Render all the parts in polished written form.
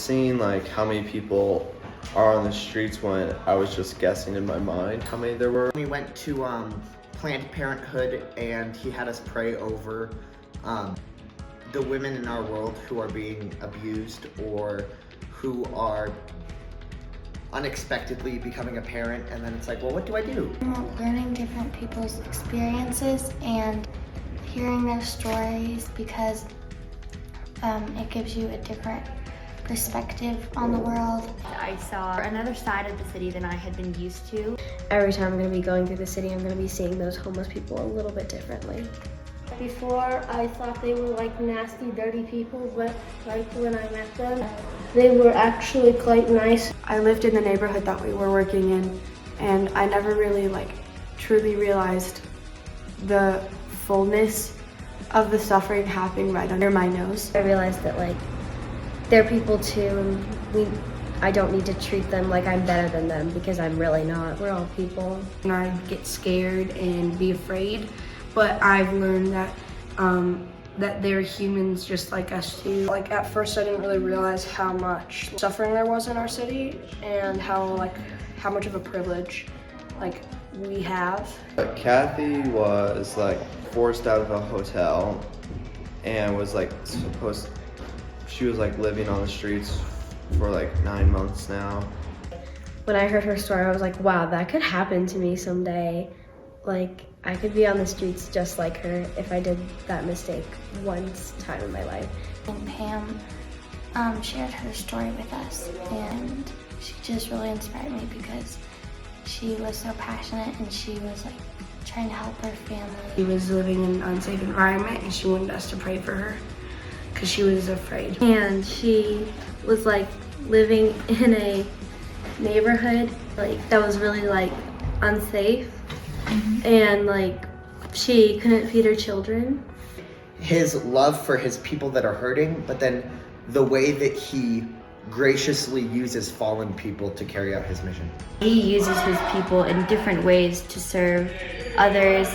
seeing like how many people are on the streets when I was just guessing in my mind how many there were. We went to Planned Parenthood, and he had us pray over the women in our world who are being abused or who are unexpectedly becoming a parent, and then it's like, well, what do I do? Learning different people's experiences and hearing their stories, because it gives you a different perspective on the world. I saw another side of the city than I had been used to. Every time I'm going to be going through the city, I'm going to be seeing those homeless people a little bit differently. Before, I thought they were like nasty, dirty people, but like when I met them, they were actually quite nice. I lived in the neighborhood that we were working in, and I never really truly realized the fullness of the suffering happening right under my nose. I realized that they're people too, and I don't need to treat them like I'm better than them, because I'm really not. We're all people. And I get scared and be afraid, but I've learned that that they're humans just like us too. At first I didn't really realize how much suffering there was in our city, and how much of a privilege we have. Kathy was forced out of a hotel and was she was living on the streets for 9 months now. When I heard her story, I was like, wow, that could happen to me someday. I could be on the streets just like her if I did that mistake one time in my life. And Pam shared her story with us, and she just really inspired me because she was so passionate, and she was trying to help her family. She was living in an unsafe environment, and she wanted us to pray for her because she was afraid. And she was living in a neighborhood that was really unsafe. And she couldn't feed her children. His love for his people that are hurting, but then the way that he graciously uses fallen people to carry out his mission. He uses his people in different ways to serve others,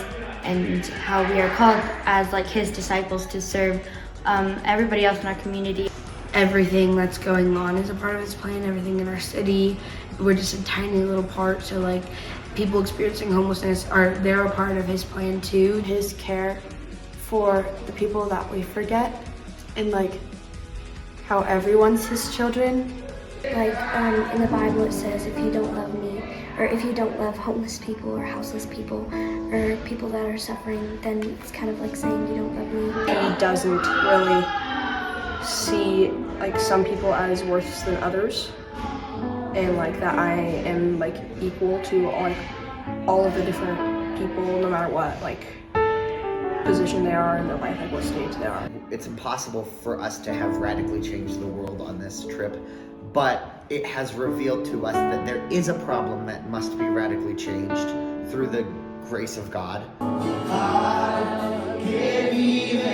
and how we are called as his disciples to serve everybody else in our community. Everything that's going on is a part of his plan. Everything in our city, we're just a tiny little part. So people experiencing homelessness they're a part of his plan too. His care for the people that we forget, and how everyone's his children. In the Bible it says, if you don't love me, or if you don't love homeless people or houseless people or people that are suffering, then it's kind of like saying you don't love me. He doesn't really see some people as worse than others, and that I am equal to all of the different people, no matter what position they are in their life, what stage they are. It's impossible for us to have radically changed the world on this trip, but it has revealed to us that there is a problem that must be radically changed through the grace of God. I can't even